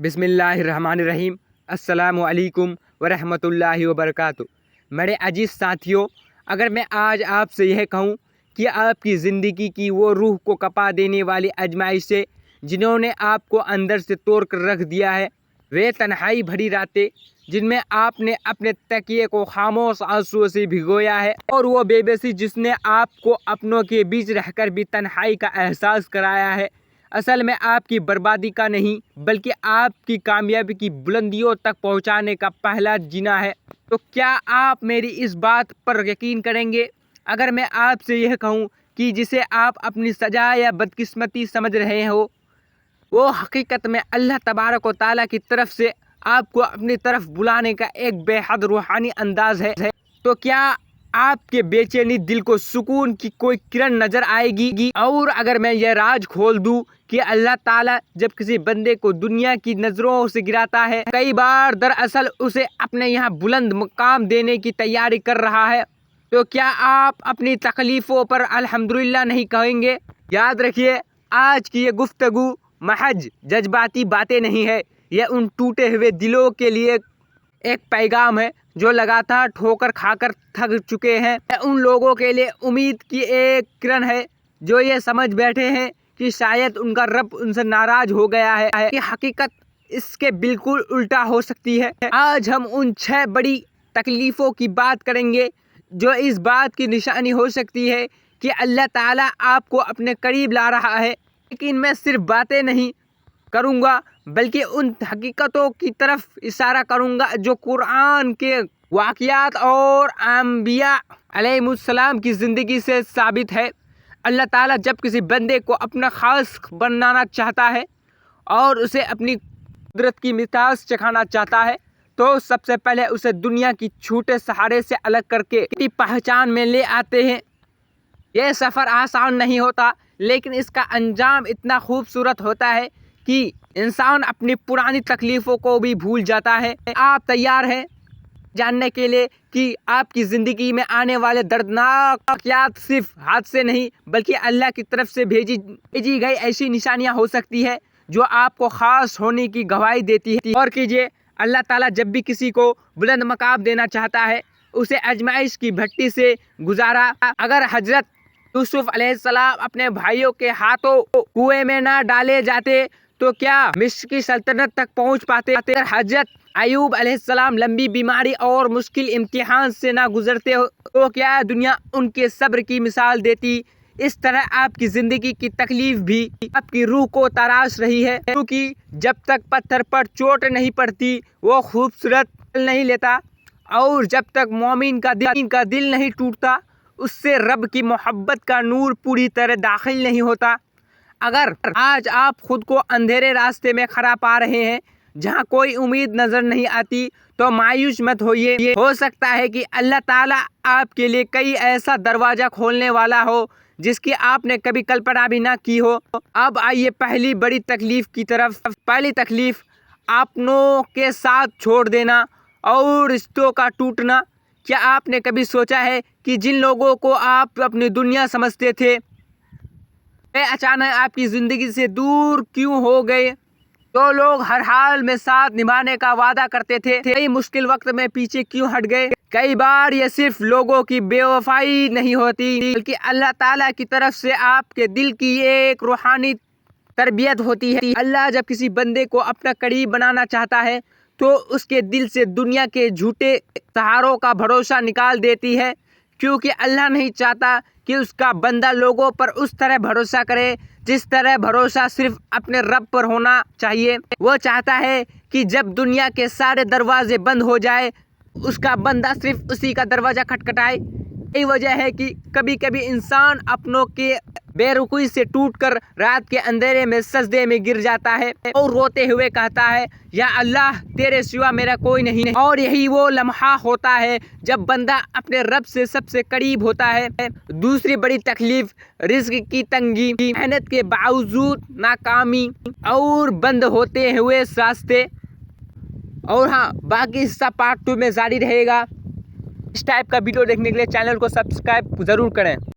بسم اللہ الرحمن الرحیم۔ السلام علیکم ورحمۃ اللہ وبرکاتہ۔ میرے عزیز ساتھیوں، اگر میں آج آپ سے یہ کہوں کہ آپ کی زندگی کی وہ روح کو کپا دینے والی آزمائشیں جنہوں نے آپ کو اندر سے توڑ کر رکھ دیا ہے، وہ تنہائی بھری راتیں جن میں آپ نے اپنے تکیے کو خاموش آنسوؤں سے بھگویا ہے، اور وہ بے بسی جس نے آپ کو اپنوں کے بیچ رہ کر بھی تنہائی کا احساس کرایا ہے، اصل میں آپ کی بربادی کا نہیں بلکہ آپ کی کامیابی کی بلندیوں تک پہنچانے کا پہلا جینا ہے۔ تو کیا آپ میری اس بات پر یقین کریں گے اگر میں آپ سے یہ کہوں کہ جسے آپ اپنی سزا یا بدقسمتی سمجھ رہے ہو، وہ حقیقت میں اللہ تبارک و تعالیٰ کی طرف سے آپ کو اپنی طرف بلانے کا ایک بے حد روحانی انداز ہے؟ تو کیا آپ کے بے چینی دل کو سکون کی کوئی کرن نظر آئے گی؟ اور اگر میں یہ راز کھول دوں کہ اللہ تعالیٰ جب کسی بندے کو دنیا کی نظروں سے گراتا ہے، کئی بار دراصل اسے اپنے یہاں بلند مقام دینے کی تیاری کر رہا ہے، تو کیا آپ اپنی تکلیفوں پر الحمدللہ نہیں کہیں گے؟ یاد رکھیے، آج کی یہ گفتگو محض جذباتی باتیں نہیں ہے، یہ ان ٹوٹے ہوئے دلوں کے لیے ایک پیغام ہے جو لگاتار ٹھوکر کھا کر تھک چکے ہیں۔ ان لوگوں کے لیے امید کی ایک کرن ہے جو یہ سمجھ بیٹھے ہیں کہ شاید ان کا رب ان سے ناراض ہو گیا ہے کہ حقیقت اس کے بالکل الٹا ہو سکتی ہے۔ آج ہم ان 6 بڑی تکلیفوں کی بات کریں گے جو اس بات کی نشانی ہو سکتی ہے کہ اللہ تعالیٰ آپ کو اپنے قریب لا رہا ہے، لیکن میں صرف باتیں نہیں کروں گا بلکہ ان حقیقتوں کی طرف اشارہ کروں گا جو قرآن کے واقعات اور انبیاء علیہ السلام کی زندگی سے ثابت ہے۔ اللہ تعالیٰ جب کسی بندے کو اپنا خاص بنانا چاہتا ہے اور اسے اپنی قدرت کی مٹھاس چکھانا چاہتا ہے تو سب سے پہلے اسے دنیا کی چھوٹے سہارے سے الگ کر کے اپنی پہچان میں لے آتے ہیں۔ یہ سفر آسان نہیں ہوتا، لیکن اس کا انجام اتنا خوبصورت ہوتا ہے کہ انسان اپنی پرانی تکلیفوں کو بھی بھول جاتا ہے۔ آپ تیار ہیں جاننے کے لیے کہ آپ کی زندگی میں آنے والے دردناک واقعات صرف حادثے نہیں بلکہ اللہ کی طرف سے بھیجی گئی ایسی نشانیاں ہو سکتی ہے جو آپ کو خاص ہونے کی گواہی دیتی ہے؟ اور کیجیے، اللہ تعالیٰ جب بھی کسی کو بلند مقام دینا چاہتا ہے اسے آزمائش کی بھٹی سے گزارا۔ اگر حضرت یوسف علیہ السلام اپنے بھائیوں کے ہاتھوں کنویں میں نہ ڈالے جاتے تو کیا مصر کی سلطنت تک پہنچ پاتے؟ اگر حضرت ایوب علیہ السلام لمبی بیماری اور مشکل امتحان سے نہ گزرتے تو کیا دنیا ان کے صبر کی مثال دیتی؟ اس طرح آپ کی زندگی کی تکلیف بھی آپ کی روح کو تراش رہی ہے، کیونکہ جب تک پتھر پر چوٹ نہیں پڑتی وہ خوبصورت نہیں لیتا، اور جب تک مومن کا دل نہیں ٹوٹتا اس سے رب کی محبت کا نور پوری طرح داخل نہیں ہوتا۔ اگر آج آپ خود کو اندھیرے راستے میں کھڑا پا رہے ہیں جہاں کوئی امید نظر نہیں آتی تو مایوس مت ہوئیے، ہو سکتا ہے کہ اللہ تعالیٰ آپ کے لیے کئی ایسا دروازہ کھولنے والا ہو جس کی آپ نے کبھی کلپنا بھی نہ کی ہو۔ اب آئیے پہلی بڑی تکلیف کی طرف۔ پہلی تکلیف، اپنوں کے ساتھ چھوڑ دینا اور رشتوں کا ٹوٹنا۔ کیا آپ نے کبھی سوچا ہے کہ جن لوگوں کو آپ اپنی دنیا سمجھتے تھے وہ اچانک آپ کی زندگی سے دور کیوں ہو گئے؟ جو لوگ ہر حال میں ساتھ نبھانے کا وعدہ کرتے تھے کئی مشکل وقت میں پیچھے کیوں ہٹ گئے؟ کئی بار یہ صرف لوگوں کی بے وفائی نہیں ہوتی بلکہ اللہ تعالیٰ کی طرف سے آپ کے دل کی ایک روحانی تربیت ہوتی ہے۔ اللہ جب کسی بندے کو اپنا قریب بنانا چاہتا ہے تو اس کے دل سے دنیا کے جھوٹے سہاروں کا بھروسہ نکال دیتی ہے، کیونکہ اللہ نہیں چاہتا کہ اس کا بندہ لوگوں پر اس طرح بھروسہ کرے جس طرح بھروسہ صرف اپنے رب پر ہونا چاہیے۔ وہ چاہتا ہے کہ جب دنیا کے سارے دروازے بند ہو جائے اس کا بندہ صرف اسی کا دروازہ کھٹکھٹائے۔ یہی وجہ ہے کہ کبھی کبھی انسان اپنوں کے بے رخی سے ٹوٹ کر رات کے اندھیرے میں سجدے میں گر جاتا ہے اور روتے ہوئے کہتا ہے، یا اللہ تیرے سوا میرا کوئی نہیں۔ اور یہی وہ لمحہ ہوتا ہے جب بندہ اپنے رب سے سب سے قریب ہوتا ہے۔ دوسری بڑی تکلیف، رزق کی تنگی، محنت کے باوجود ناکامی اور بند ہوتے ہوئے راستے۔ اور ہاں، باقی حصہ پارٹ 2 میں جاری رہے گا۔ اس ٹائپ کا ویڈیو دیکھنے کے لیے چینل کو سبسکرائب ضرور کریں۔